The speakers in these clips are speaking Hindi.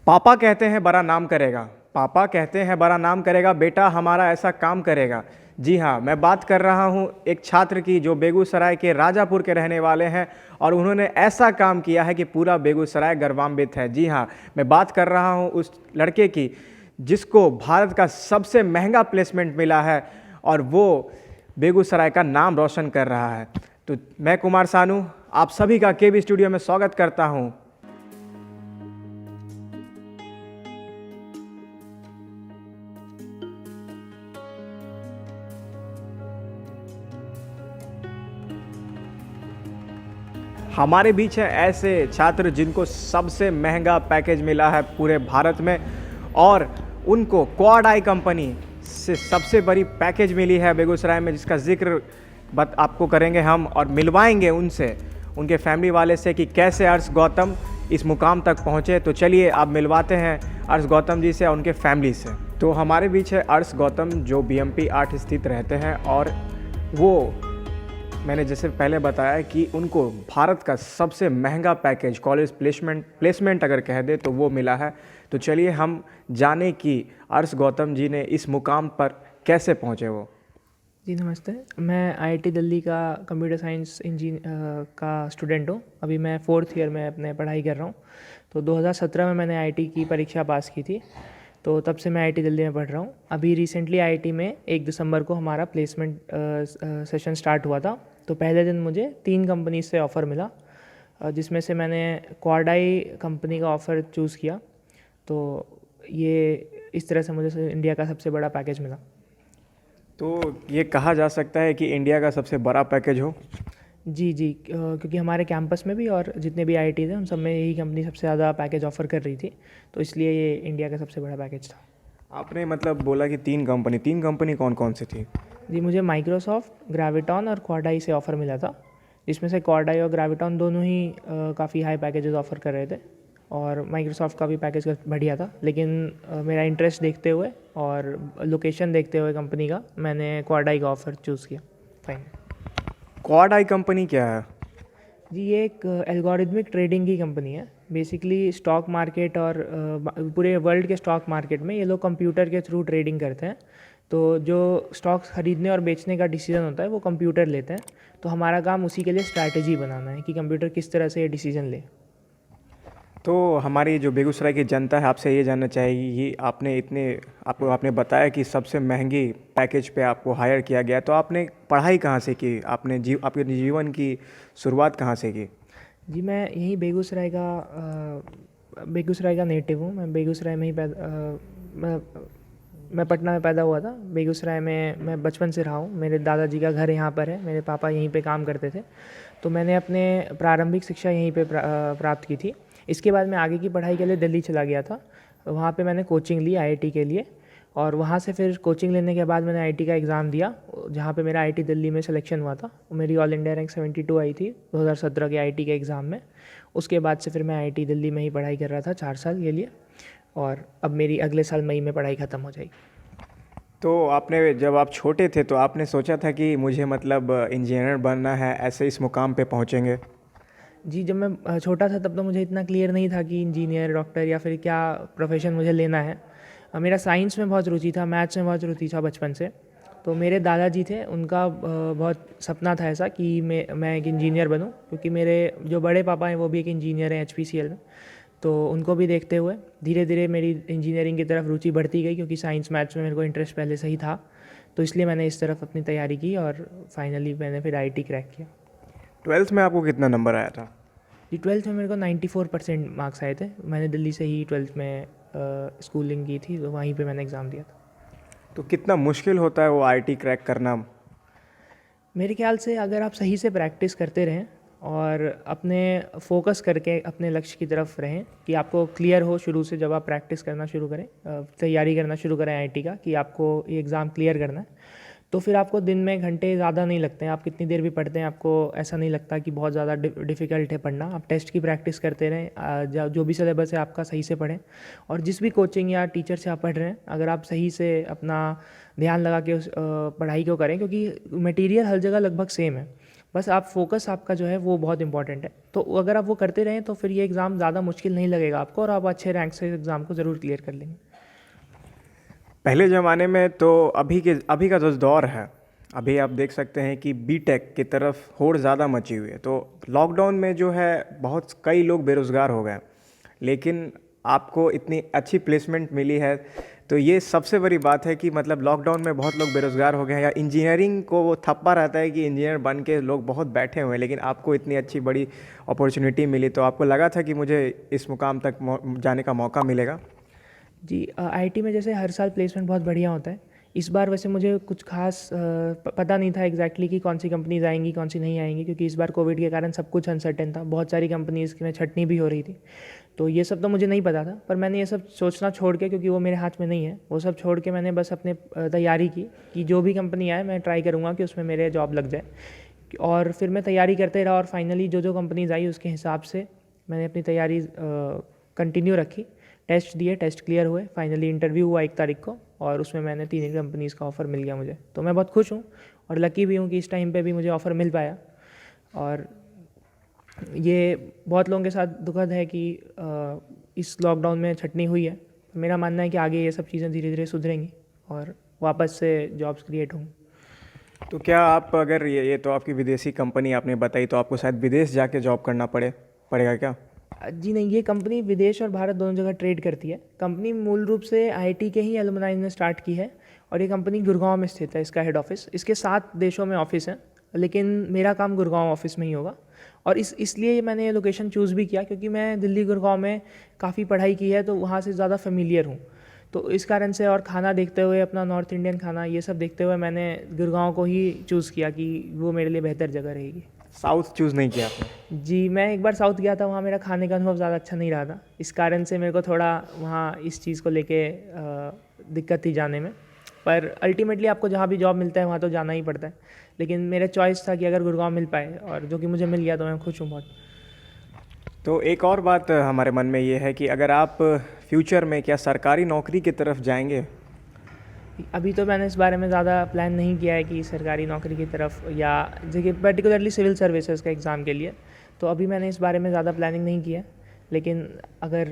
पापा कहते हैं बड़ा नाम करेगा, पापा कहते हैं बड़ा नाम करेगा, बेटा हमारा ऐसा काम करेगा। जी हाँ, मैं बात कर रहा हूँ एक छात्र की जो बेगूसराय के राजापुर के रहने वाले हैं और उन्होंने ऐसा काम किया है कि पूरा बेगूसराय गर्वान्वित है। जी हाँ, मैं बात कर रहा हूँ उस लड़के की जिसको भारत का सबसे महंगा प्लेसमेंट मिला है और वो बेगूसराय का नाम रोशन कर रहा है। तो मैं कुमार सानू आप सभी का केबी स्टूडियो में स्वागत करता हूँ। हमारे बीच है ऐसे छात्र जिनको सबसे महंगा पैकेज मिला है पूरे भारत में और उनको क्वाड आई कंपनी से सबसे बड़ी पैकेज मिली है बेगूसराय में, जिसका जिक्र आपको करेंगे हम और मिलवाएंगे उनसे, उनके फैमिली वाले से कि कैसे अर्श गौतम इस मुकाम तक पहुँचे। तो चलिए आप मिलवाते हैं अर्श गौतम जी से और उनके फैमिली से। तो हमारे बीच है अर्श गौतम जो BMP 8 स्थित रहते हैं और वो मैंने जैसे पहले बताया कि उनको भारत का सबसे महंगा पैकेज कॉलेज प्लेसमेंट अगर कह दे तो वो मिला है। तो चलिए हम जाने कि अर्श गौतम जी ने इस मुकाम पर कैसे पहुँचे वो। जी नमस्ते, मैं IIT दिल्ली का कंप्यूटर साइंस का स्टूडेंट हूँ। अभी मैं 4th ईयर में अपने पढ़ाई कर रहा हूँ। तो 2017 में मैंने IIT की परीक्षा पास की थी, तो तब से मैं IIT दिल्ली में पढ़ रहा हूँ। अभी रिसेंटली IIT में 1 दिसंबर को हमारा प्लेसमेंट सेशन स्टार्ट हुआ था। तो पहले दिन मुझे 3 कंपनी से ऑफ़र मिला, जिसमें से मैंने क्वाड आई कंपनी का ऑफ़र चूज़ किया। तो ये इस तरह से मुझे इंडिया का सबसे बड़ा पैकेज मिला। तो ये कहा जा सकता है कि इंडिया का सबसे बड़ा पैकेज हो। जी, क्योंकि हमारे कैंपस में भी और जितने भी IIT थे उन सब में यही कंपनी सबसे ज़्यादा पैकेज ऑफ़र कर रही थी, तो इसलिए ये इंडिया का सबसे बड़ा पैकेज था। आपने मतलब बोला कि 3 कंपनी कौन कौन सी थी? जी, मुझे माइक्रोसॉफ्ट, ग्रेविटॉन और क्वाड आई से ऑफ़र मिला था, जिसमें से क्वाड आई और ग्रेविटॉन दोनों ही काफ़ी हाई पैकेजेस ऑफ़र कर रहे थे और माइक्रोसॉफ्ट का भी पैकेज बढ़िया था। लेकिन मेरा इंटरेस्ट देखते हुए और लोकेशन देखते हुए कंपनी का, मैंने क्वाड आई का ऑफ़र चूज़ किया। फाइन। क्वाड आई कंपनी क्या है? जी, ये एक एल्गोरिथमिक ट्रेडिंग की कंपनी है। बेसिकली स्टॉक मार्केट और पूरे वर्ल्ड के स्टॉक मार्केट में ये लोग कंप्यूटर के थ्रू ट्रेडिंग करते हैं। तो जो स्टॉक्स खरीदने और बेचने का डिसीजन होता है वो कंप्यूटर लेते हैं। तो हमारा काम उसी के लिए स्ट्रैटेजी बनाना है कि कंप्यूटर किस तरह से ये डिसीजन ले। तो हमारी जो बेगूसराय की जनता है आपसे ये जानना चाहेगी कि आपने बताया कि सबसे महंगी पैकेज पे आपको हायर किया गया, तो आपने पढ़ाई कहाँ से की? आपके जीवन की शुरुआत कहाँ से की? जी, मैं यहीं बेगूसराय का नेटिव हूँ। मैं बेगूसराय में ही मैं पटना में पैदा हुआ था। बेगूसराय में मैं बचपन से रहा हूँ। मेरे दादाजी का घर यहाँ पर है, मेरे पापा यहीं पे काम करते थे। तो मैंने अपने प्रारंभिक शिक्षा यहीं पे प्राप्त की थी। इसके बाद मैं आगे की पढ़ाई के लिए दिल्ली चला गया था। वहाँ पे मैंने कोचिंग ली IIT के लिए और वहाँ से फिर कोचिंग लेने के बाद मैंने IIT का एग्ज़ाम दिया, जहाँ पे मेरा IIT दिल्ली में सिलेक्शन हुआ था। मेरी ऑल इंडिया रैंक 72 आई थी 2017 के IIT के एग्ज़ाम में। उसके बाद से फिर मैं IIT दिल्ली में ही पढ़ाई कर रहा था 4 साल के लिए और अब मेरी अगले साल मई में पढ़ाई ख़त्म हो जाएगी। तो आपने जब आप छोटे थे तो आपने सोचा था कि मुझे मतलब इंजीनियर बनना है, ऐसे इस मुकाम पे पहुँचेंगे? जी, जब मैं छोटा था तब तो मुझे इतना क्लियर नहीं था कि इंजीनियर, डॉक्टर या फिर क्या प्रोफेशन मुझे लेना है। मेरा साइंस में बहुत रुचि था, मैथ्स में बहुत रुचि था बचपन से। तो मेरे दादाजी थे, उनका बहुत सपना था ऐसा कि मैं एक इंजीनियर बनूं, क्योंकि मेरे जो बड़े पापा हैं वो भी एक इंजीनियर हैं HPCL में। तो उनको भी देखते हुए धीरे धीरे मेरी इंजीनियरिंग की तरफ रुचि बढ़ती गई, क्योंकि साइंस मैथ्स में मेरे को इंटरेस्ट पहले से ही था। तो इसलिए मैंने इस तरफ अपनी तैयारी की और फाइनली मैंने फिर IIT क्रैक किया। 12th में आपको कितना नंबर आया था? जी, 12th में मेरे को 94% मार्क्स आए थे। मैंने दिल्ली से ही 12th में स्कूलिंग की थी, तो वहीं पे मैंने एग्ज़ाम दिया था। तो कितना मुश्किल होता है वो IIT क्रैक करना? मेरे ख्याल से अगर आप सही से प्रैक्टिस करते रहें और अपने फोकस करके अपने लक्ष्य की तरफ रहें, कि आपको क्लियर हो शुरू से, जब आप प्रैक्टिस करना शुरू करें, तैयारी करना शुरू करें IIT का, कि आपको ये एग्ज़ाम क्लियर करना है, तो फिर आपको दिन में घंटे ज़्यादा नहीं लगते हैं। आप कितनी देर भी पढ़ते हैं आपको ऐसा नहीं लगता कि बहुत ज़्यादा डिफ़िकल्ट है पढ़ना। आप टेस्ट की प्रैक्टिस करते रहें, जो भी सिलेबस है आपका सही से पढ़ें और जिस भी कोचिंग या टीचर से आप पढ़ रहे हैं, अगर आप सही से अपना ध्यान लगा के उस पढ़ाई को करें, क्योंकि मटेरियल हर जगह लगभग सेम है। बस आप फोकस आपका जो है वो बहुत इंपॉर्टेंट है। तो अगर आप वो करते रहें तो फिर ये एग्ज़ाम ज़्यादा मुश्किल नहीं लगेगा आपको और आप अच्छे रैंक से एग्ज़ाम को ज़रूर क्लियर कर लेंगे। पहले ज़माने में तो अभी का जो दौर है, अभी आप देख सकते हैं कि बीटेक की तरफ होड़ ज़्यादा मची हुई है। तो लॉकडाउन में जो है बहुत कई लोग बेरोज़गार हो गए, लेकिन आपको इतनी अच्छी प्लेसमेंट मिली है, तो ये सबसे बड़ी बात है कि मतलब लॉकडाउन में बहुत लोग बेरोज़गार हो गए हैं, या इंजीनियरिंग को वो थप्पा रहता है कि इंजीनियर बन के लोग बहुत बैठे हुए हैं, लेकिन आपको इतनी अच्छी बड़ी अपॉर्चुनिटी मिली, तो आपको लगा था कि मुझे इस मुकाम तक जाने का मौका मिलेगा? जी, आईटी में जैसे हर साल प्लेसमेंट बहुत बढ़िया होता है। इस बार वैसे मुझे कुछ खास पता नहीं था एग्जैक्टली कि कौन सी कंपनीज़ आएंगी कौन सी नहीं आएंगी, क्योंकि इस बार कोविड के कारण सब कुछ अनसर्टेन था, बहुत सारी कंपनीज़ में छटनी भी हो रही थी। तो ये सब तो मुझे नहीं पता था, पर मैंने ये सब सोचना छोड़ के, क्योंकि वो मेरे हाथ में नहीं है, वो सब छोड़ के मैंने बस अपने तैयारी की कि जो भी कंपनी आए मैं ट्राई करूँगा कि उसमें मेरे जॉब लग जाए। और फिर मैं तैयारी करते रहा और फाइनली जो जो कंपनीज़ आई उसके हिसाब से मैंने अपनी तैयारी कंटिन्यू रखी। टेस्ट दिए, टेस्ट क्लियर हुए, फाइनली इंटरव्यू हुआ 1 तारीख को और उसमें मैंने 3 कंपनीज़ का ऑफ़र मिल गया मुझे। तो मैं बहुत खुश हूँ और लकी भी हूँ कि इस टाइम पे भी मुझे ऑफ़र मिल पाया। और ये बहुत लोगों के साथ दुखद है कि इस लॉकडाउन में छटनी हुई है। मेरा मानना है कि आगे ये सब चीज़ें धीरे धीरे सुधरेंगी और वापस से जॉब्स क्रिएट होंगी। तो क्या आप अगर ये तो आपकी विदेशी कंपनी आपने बताई, तो आपको शायद विदेश जाके जॉब करना पड़ेगा क्या? जी नहीं, ये कंपनी विदेश और भारत दोनों जगह ट्रेड करती है। कंपनी मूल रूप से आईआईटी के ही एलुमनाई ने स्टार्ट की है और ये कंपनी गुड़गांव में स्थित है, इसका हेड ऑफिस। इसके 7 देशों में ऑफिस है, लेकिन मेरा काम गुड़गांव ऑफिस में ही होगा। और इसलिए मैंने ये लोकेशन चूज़ भी किया क्योंकि मैं दिल्ली गुड़गांव में काफ़ी पढ़ाई की है, तो वहाँ से ज़्यादा फेमिलियर हूँ। तो इस कारण से और खाना देखते हुए, अपना नॉर्थ इंडियन खाना ये सब देखते हुए मैंने गुड़गांव को ही चूज़ किया कि वो मेरे लिए बेहतर जगह रहेगी। साउथ चूज़ नहीं किया आपने? जी, मैं एक बार साउथ गया था, वहाँ मेरा खाने का अनुभव ज़्यादा अच्छा नहीं रहा था। इस कारण से मेरे को थोड़ा वहाँ इस चीज़ को लेके दिक्कत थी जाने में। पर अल्टीमेटली आपको जहाँ भी जॉब मिलता है वहाँ तो जाना ही पड़ता है। लेकिन मेरा चॉइस था कि अगर गुड़गांव मिल पाए, और जो कि मुझे मिल गया, तो मैं खुश हूँ बहुत। तो एक और बात हमारे मन में ये है कि अगर आप फ्यूचर में क्या सरकारी नौकरी की तरफ जाएंगे? अभी तो मैंने इस बारे में ज़्यादा प्लान नहीं किया है कि सरकारी नौकरी की तरफ, या जैसे पर्टिकुलरली सिविल सर्विसेज का एग्ज़ाम के लिए, तो अभी मैंने इस बारे में ज़्यादा प्लानिंग नहीं किया। लेकिन अगर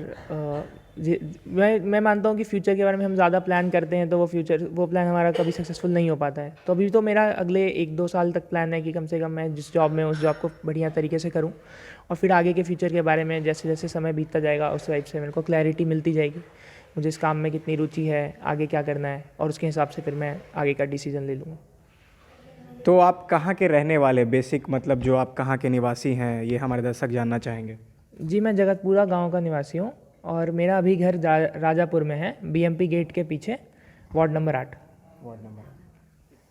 मैं मानता हूँ कि फ्यूचर के बारे में हम ज़्यादा प्लान करते हैं तो वो प्लान हमारा कभी सक्सेसफुल नहीं हो पाता है। तो अभी तो मेरा अगले 1-2 साल तक प्लान है कि कम से कम मैं जिस जॉब में उस जॉब को बढ़िया तरीके से करूँ, और फिर आगे के फ्यूचर के बारे में जैसे जैसे समय बीतता जाएगा उस टाइप से मेरे को क्लैरिटी मिलती जाएगी, मुझे इस काम में कितनी रुचि है, आगे क्या करना है, और उसके हिसाब से फिर मैं आगे का डिसीजन ले लूँगा। तो आप कहाँ के रहने वाले, बेसिक मतलब जो आप कहाँ के निवासी हैं, ये हमारे दर्शक जानना चाहेंगे। जी, मैं जगतपुरा गांव का निवासी हूँ और मेरा अभी घर राजापुर में है, बीएमपी गेट के पीछे, वार्ड नंबर 8।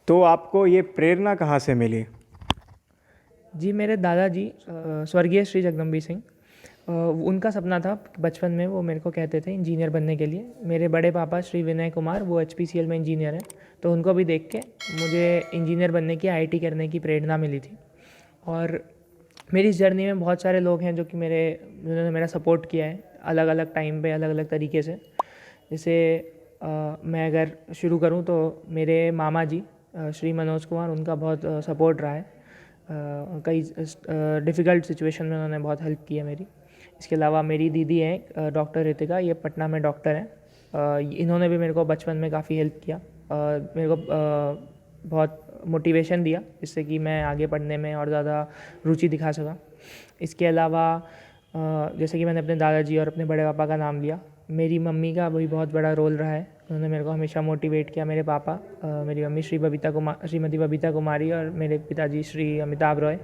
तो आपको ये प्रेरणा कहाँ से मिली? जी, मेरे दादाजी स्वर्गीय श्री जगदम्बी सिंह, उनका सपना था बचपन में, वो मेरे को कहते थे इंजीनियर बनने के लिए। मेरे बड़े पापा श्री विनय कुमार, वो एचपीसीएल में इंजीनियर हैं, तो उनको भी देख के मुझे इंजीनियर बनने की, आईआईटी करने की प्रेरणा मिली थी। और मेरी इस जर्नी में बहुत सारे लोग हैं जिन्होंने मेरा सपोर्ट किया है अलग अलग टाइम पे, अलग अलग तरीके से। जैसे मैं अगर शुरू करूं तो मेरे मामा जी श्री मनोज कुमार, उनका बहुत सपोर्ट रहा है। कई डिफ़िकल्ट सिचुएशन में उन्होंने बहुत हेल्प की है मेरी। इसके अलावा मेरी दीदी हैं डॉक्टर रितिका, ये पटना में डॉक्टर हैं। इन्होंने भी मेरे को बचपन में काफ़ी हेल्प किया, मेरे को बहुत मोटिवेशन दिया, जिससे कि मैं आगे पढ़ने में और ज़्यादा रुचि दिखा सका। इसके अलावा जैसे कि मैंने अपने दादाजी और अपने बड़े पापा का नाम लिया, मेरी मम्मी का भी बहुत बड़ा रोल रहा है। उन्होंने मेरे को हमेशा मोटिवेट किया। मेरे पापा, मेरी मम्मी श्रीमती बबीता कुमारी, और मेरे पिताजी श्री अमिताभ रॉय,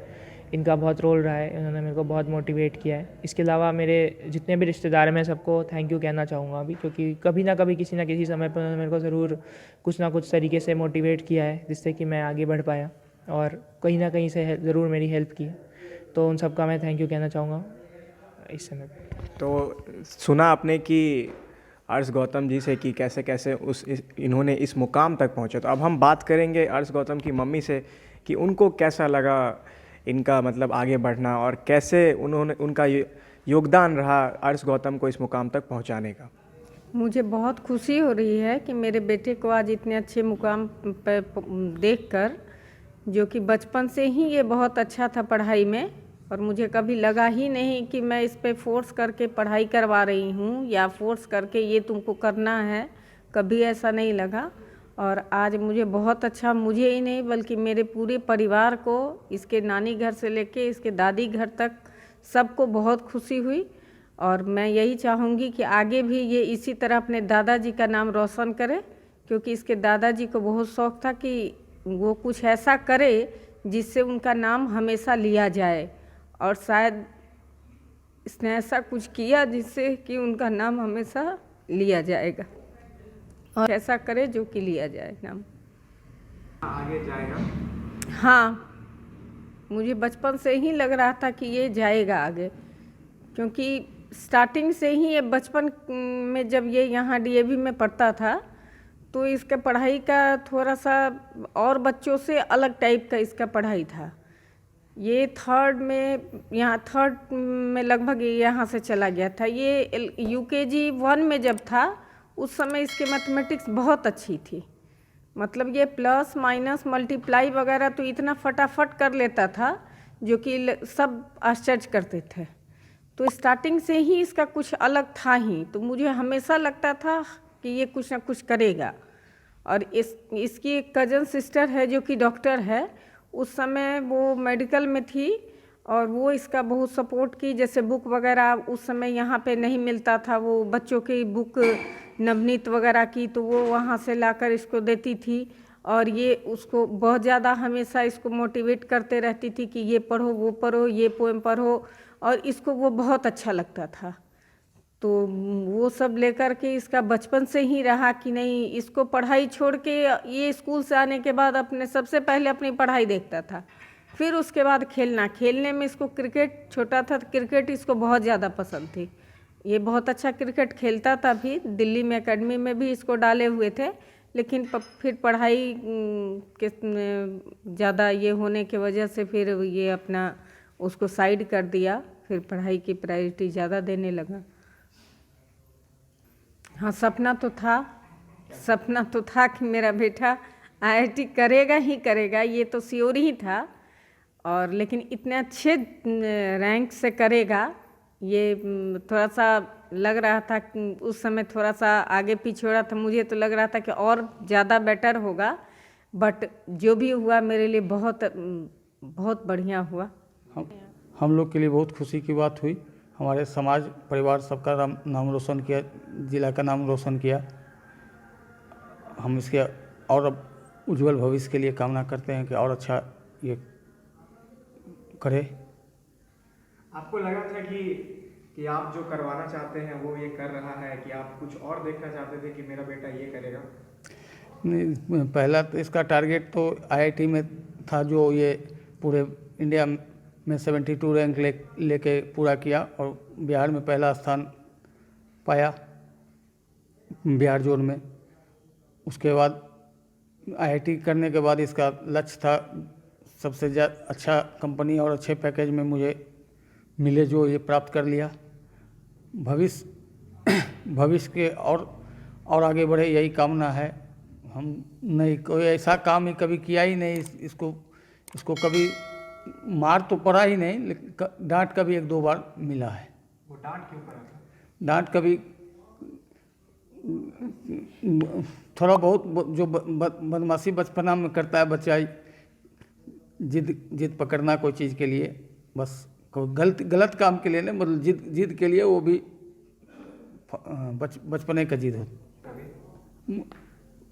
इनका बहुत रोल रहा है। इन्होंने मेरे को बहुत मोटिवेट किया है। इसके अलावा मेरे जितने भी रिश्तेदार हैं, मैं सबको थैंक यू कहना चाहूँगा अभी, क्योंकि कभी ना कभी किसी ना किसी समय पर उन्होंने मेरे को ज़रूर कुछ ना कुछ तरीके से मोटिवेट किया है, जिससे कि मैं आगे बढ़ पाया, और कहीं ना कहीं से ज़रूर मेरी हेल्प की है। तो उन सबका मैं थैंक यू कहना चाहूँगा इस समय पर। तो सुना आपने कि अर्श गौतम जी से कि कैसे कैसे इन्होंने इस मुकाम तक पहुँचे। तो अब हम बात करेंगे अर्श गौतम की मम्मी से कि उनको कैसा लगा इनका मतलब आगे बढ़ना, और कैसे उनका योगदान रहा अर्श गौतम को इस मुकाम तक पहुंचाने का। मुझे बहुत खुशी हो रही है कि मेरे बेटे को आज इतने अच्छे मुकाम पर देखकर जो कि बचपन से ही ये बहुत अच्छा था पढ़ाई में, और मुझे कभी लगा ही नहीं कि मैं इस पे फोर्स करके पढ़ाई करवा रही हूँ या फोर्स करके ये तुमको करना है, कभी ऐसा नहीं लगा। और आज मुझे बहुत अच्छा, मुझे ही नहीं बल्कि मेरे पूरे परिवार को, इसके नानी घर से लेके इसके दादी घर तक सबको बहुत खुशी हुई। और मैं यही चाहूँगी कि आगे भी ये इसी तरह अपने दादाजी का नाम रोशन करे, क्योंकि इसके दादाजी को बहुत शौक़ था कि वो कुछ ऐसा करे जिससे उनका नाम हमेशा लिया जाए, और शायद इसने ऐसा कुछ किया जिससे कि उनका नाम हमेशा लिया जाएगा, और ऐसा करे जो कि लिया जाए नाम आगे जाएगा। हाँ, मुझे बचपन से ही लग रहा था कि ये जाएगा आगे, क्योंकि स्टार्टिंग से ही ये बचपन में जब ये यहाँ डीएवी में पढ़ता था तो इसका पढ़ाई का थोड़ा सा और बच्चों से अलग टाइप का इसका पढ़ाई था। ये थर्ड में लगभग यहाँ से चला गया था। ये यूकेजी 1 में जब था उस समय इसके मैथमेटिक्स बहुत अच्छी थी, मतलब ये प्लस माइनस मल्टीप्लाई वगैरह तो इतना फटाफट कर लेता था जो कि सब आश्चर्य करते थे। तो स्टार्टिंग से ही इसका कुछ अलग था ही, तो मुझे हमेशा लगता था कि ये कुछ ना कुछ करेगा। और इसकी एक कज़न सिस्टर है जो कि डॉक्टर है, उस समय वो मेडिकल में थी और वो इसका बहुत सपोर्ट की। जैसे बुक वगैरह उस समय यहाँ पे नहीं मिलता था, वो बच्चों की बुक नवनीत वगैरह की, तो वो वहाँ से लाकर इसको देती थी। और ये उसको बहुत ज़्यादा हमेशा इसको मोटिवेट करते रहती थी कि ये पढ़ो, वो पढ़ो, ये पोएम पढ़ो, और इसको वो बहुत अच्छा लगता था। तो वो सब लेकर के इसका बचपन से ही रहा कि नहीं, इसको पढ़ाई छोड़ के ये स्कूल से आने के बाद अपने सबसे पहले अपनी पढ़ाई देखता था, फिर उसके बाद खेलने में इसको क्रिकेट, छोटा था तो क्रिकेट इसको बहुत ज़्यादा पसंद थी। ये बहुत अच्छा क्रिकेट खेलता था, भी दिल्ली में एकेडमी में भी इसको डाले हुए थे, लेकिन फिर पढ़ाई के ज़्यादा ये होने की वजह से फिर ये अपना उसको साइड कर दिया, फिर पढ़ाई की प्रायोरिटी ज़्यादा देने लगा। हाँ, सपना तो था कि मेरा बेटा आईआईटी करेगा ही करेगा, ये तो श्योर ही था। और लेकिन इतने अच्छे रैंक से करेगा ये थोड़ा सा लग रहा था कि उस समय थोड़ा सा आगे पीछे हो रहा था। मुझे तो लग रहा था कि और ज़्यादा बेटर होगा, बट जो भी हुआ मेरे लिए बहुत बहुत बढ़िया हुआ। हम लोग के लिए बहुत खुशी की बात हुई। हमारे समाज परिवार सबका नाम रोशन किया, ज़िला का नाम रोशन किया। हम इसके और उज्जवल भविष्य के लिए कामना करते हैं कि और अच्छा ये करे। आपको लगा था कि आप जो करवाना चाहते हैं वो ये कर रहा है, कि आप कुछ और देखना चाहते थे कि मेरा बेटा ये करेगा? नहीं, पहला तो इसका टारगेट तो आईआईटी में था, जो ये पूरे इंडिया में 72 रैंक लेके पूरा किया और बिहार में पहला स्थान पाया, बिहार जोन में। उसके बाद आईआईटी करने के बाद इसका लक्ष्य था सबसे अच्छा कंपनी और अच्छे पैकेज में मुझे मिले, जो ये प्राप्त कर लिया। भविष्य के और आगे बढ़े, यही कामना है। हम नहीं कोई ऐसा काम ही कभी किया ही नहीं, इसको कभी मार तो पड़ा ही नहीं, लेकिन डांट कभी 1-2 बार मिला है। वो डांट क्यों पड़ा था? डांट कभी थोड़ा बहुत, जो बदमाशी बचपना में करता है बच्चा, जिद पकड़ना कोई चीज़ के लिए, बस कोई गलत काम के लिए नहीं, मतलब जिद के लिए, वो भी बचपने का जिद हो।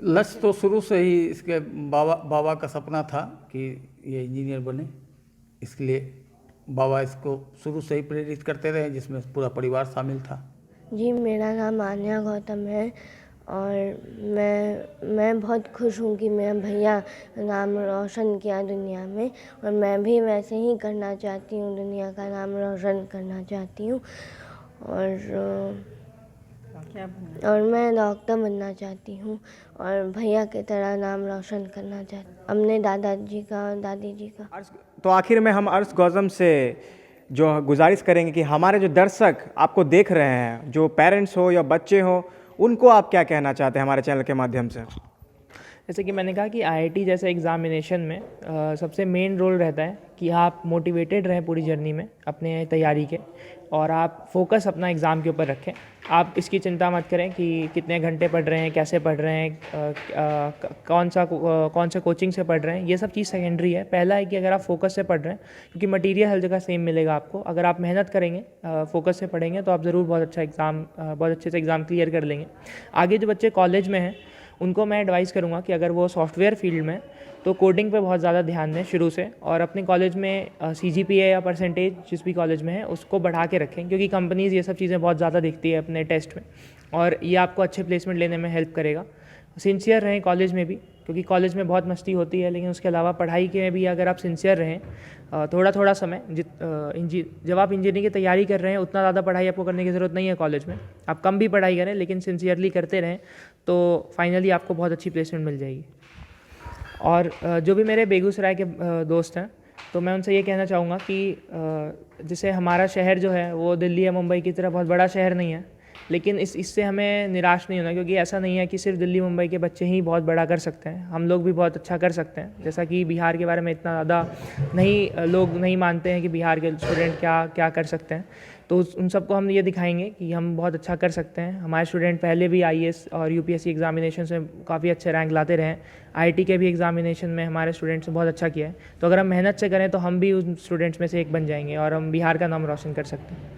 लक्ष्य तो शुरू से ही इसके बाबा का सपना था कि ये इंजीनियर बने, इसके लिए बाबा इसको शुरू से ही प्रेरित करते रहे, जिसमें पूरा परिवार शामिल था। जी, मेरा नाम आन्या गौतम है और मैं बहुत खुश हूँ कि मेरा भैया नाम रोशन किया दुनिया में, और मैं भी वैसे ही करना चाहती हूँ, दुनिया का नाम रोशन करना चाहती हूँ। और मैं डॉक्टर बनना चाहती हूँ और भैया की तरह नाम रोशन करना चाहती हूँ, अपने दादाजी का और दादी जी का। तो आखिर में हम अर्श गौज़म से जो गुजारिश करेंगे कि हमारे जो दर्शक आपको देख रहे हैं, जो पेरेंट्स हो या बच्चे हो, उनको आप क्या कहना चाहते हैं हमारे चैनल के माध्यम से? जैसे कि मैंने कहा कि आईआईटी जैसे एग्ज़ामिनेशन में सबसे मेन रोल रहता है कि आप मोटिवेटेड रहें पूरी जर्नी में अपने तैयारी के, और आप फोकस अपना एग्ज़ाम के ऊपर रखें। आप इसकी चिंता मत करें कि कितने घंटे पढ़ रहे हैं, कैसे पढ़ रहे हैं, कौन सा कोचिंग से पढ़ रहे हैं, ये सब चीज़ सेकेंडरी है। पहला है कि अगर आप फोकस से पढ़ रहे हैं, क्योंकि मटेरियल हर जगह सेम मिलेगा आपको, अगर आप मेहनत करेंगे, फोकस से पढ़ेंगे तो आप ज़रूर बहुत अच्छे से एग्ज़ाम क्लियर कर लेंगे। आगे जो बच्चे कॉलेज में हैं उनको मैं एडवाइस करूँगा कि अगर वो सॉफ्टवेयर फील्ड में, तो कोडिंग पे बहुत ज़्यादा ध्यान दें शुरू से, और अपने कॉलेज में CGPA या परसेंटेज जिस भी कॉलेज में है उसको बढ़ा के रखें, क्योंकि कंपनीज़ ये सब चीज़ें बहुत ज़्यादा देखती है अपने टेस्ट में, और ये आपको अच्छे प्लेसमेंट लेने में हेल्प करेगा। सिंसियर रहें कॉलेज में भी, क्योंकि कॉलेज में बहुत मस्ती होती है, लेकिन उसके अलावा पढ़ाई के में भी अगर आप सिंसियर रहें, थोड़ा समय जब आप इंजीनियरिंग की तैयारी कर रहे हैं उतना ज़्यादा पढ़ाई आपको करने की ज़रूरत नहीं है कॉलेज में, आप कम भी पढ़ाई करें लेकिन सिंसियरली करते रहें, तो फाइनली आपको बहुत अच्छी प्लेसमेंट मिल जाएगी। और जो भी मेरे बेगूसराय के दोस्त हैं, तो मैं उनसे ये कहना चाहूँगा कि जैसे हमारा शहर जो है वो दिल्ली या मुंबई की तरह बहुत बड़ा शहर नहीं है, लेकिन इससे हमें निराश नहीं होना, क्योंकि ऐसा नहीं है कि सिर्फ दिल्ली मुंबई के बच्चे ही बहुत बड़ा कर सकते हैं, हम लोग भी बहुत अच्छा कर सकते हैं। जैसा कि बिहार के बारे में इतना ज़्यादा लोग नहीं मानते हैं कि बिहार के स्टूडेंट क्या कर सकते हैं, तो उन सबको हम ये दिखाएंगे कि हम बहुत अच्छा कर सकते हैं। हमारे स्टूडेंट पहले भी IAS और UPSC एग्जामिनेशन में काफ़ी अच्छे रैंक लाते रहे हैं, IIT के भी एग्जामिनेशन में हमारे स्टूडेंट्स ने बहुत अच्छा किया है, तो अगर हम मेहनत से करें तो हम भी उन स्टूडेंट्स में से एक बन जाएंगे और हम बिहार का नाम रोशन कर सकते हैं।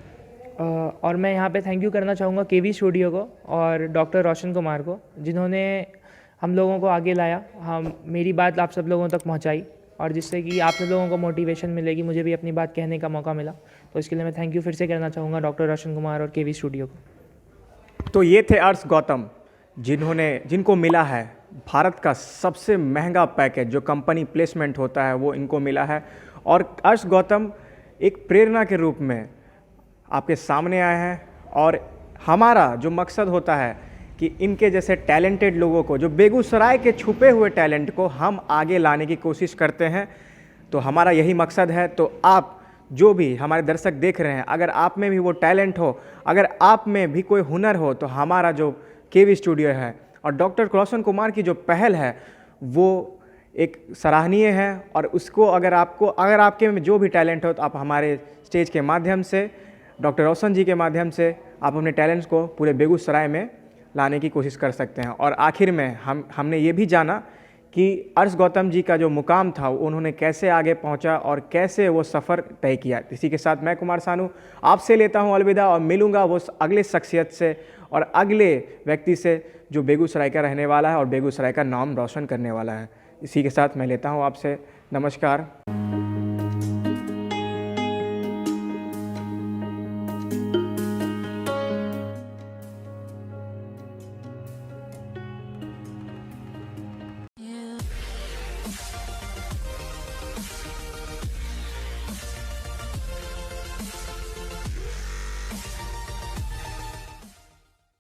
और मैं यहाँ पे थैंक यू करना चाहूँगा KV स्टूडियो को और डॉक्टर रोशन कुमार को, जिन्होंने हम लोगों को आगे लाया, मेरी बात आप सब लोगों तक पहुँचाई, और जिससे कि आप सब लोगों को मोटिवेशन मिलेगी, मुझे भी अपनी बात कहने का मौका मिला, तो इसके लिए मैं थैंक यू फिर से करना चाहूँगा डॉक्टर रोशन कुमार और KV स्टूडियो को। तो ये थे अर्श गौतम, जिनको मिला है भारत का सबसे महंगा पैकेज, जो कंपनी प्लेसमेंट होता है वो इनको मिला है। और अर्श गौतम एक प्रेरणा के रूप में आपके सामने आए हैं, और हमारा जो मकसद होता है कि इनके जैसे टैलेंटेड लोगों को, जो बेगूसराय के छुपे हुए टैलेंट को हम आगे लाने की कोशिश करते हैं, तो हमारा यही मकसद है। तो आप जो भी हमारे दर्शक देख रहे हैं, अगर आप में भी वो टैलेंट हो, अगर आप में भी कोई हुनर हो, तो हमारा जो KV स्टूडियो है और डॉक्टर रोशन कुमार की जो पहल है वो एक सराहनीय है। और उसको अगर आपके में जो भी टैलेंट हो, तो आप हमारे स्टेज के माध्यम से, डॉक्टर रोशन जी के माध्यम से आप अपने टैलेंट्स को पूरे बेगूसराय में लाने की कोशिश कर सकते हैं। और आखिर में हमने ये भी जाना कि अर्श गौतम जी का जो मुकाम था उन्होंने कैसे आगे पहुंचा और कैसे वो सफ़र तय किया। इसी के साथ मैं कुमार सानू आपसे लेता हूं अलविदा, और मिलूंगा वो अगले शख्सियत से और अगले व्यक्ति से जो बेगूसराय का रहने वाला है और बेगूसराय का नाम रोशन करने वाला है। इसी के साथ मैं लेता हूं आपसे नमस्कार।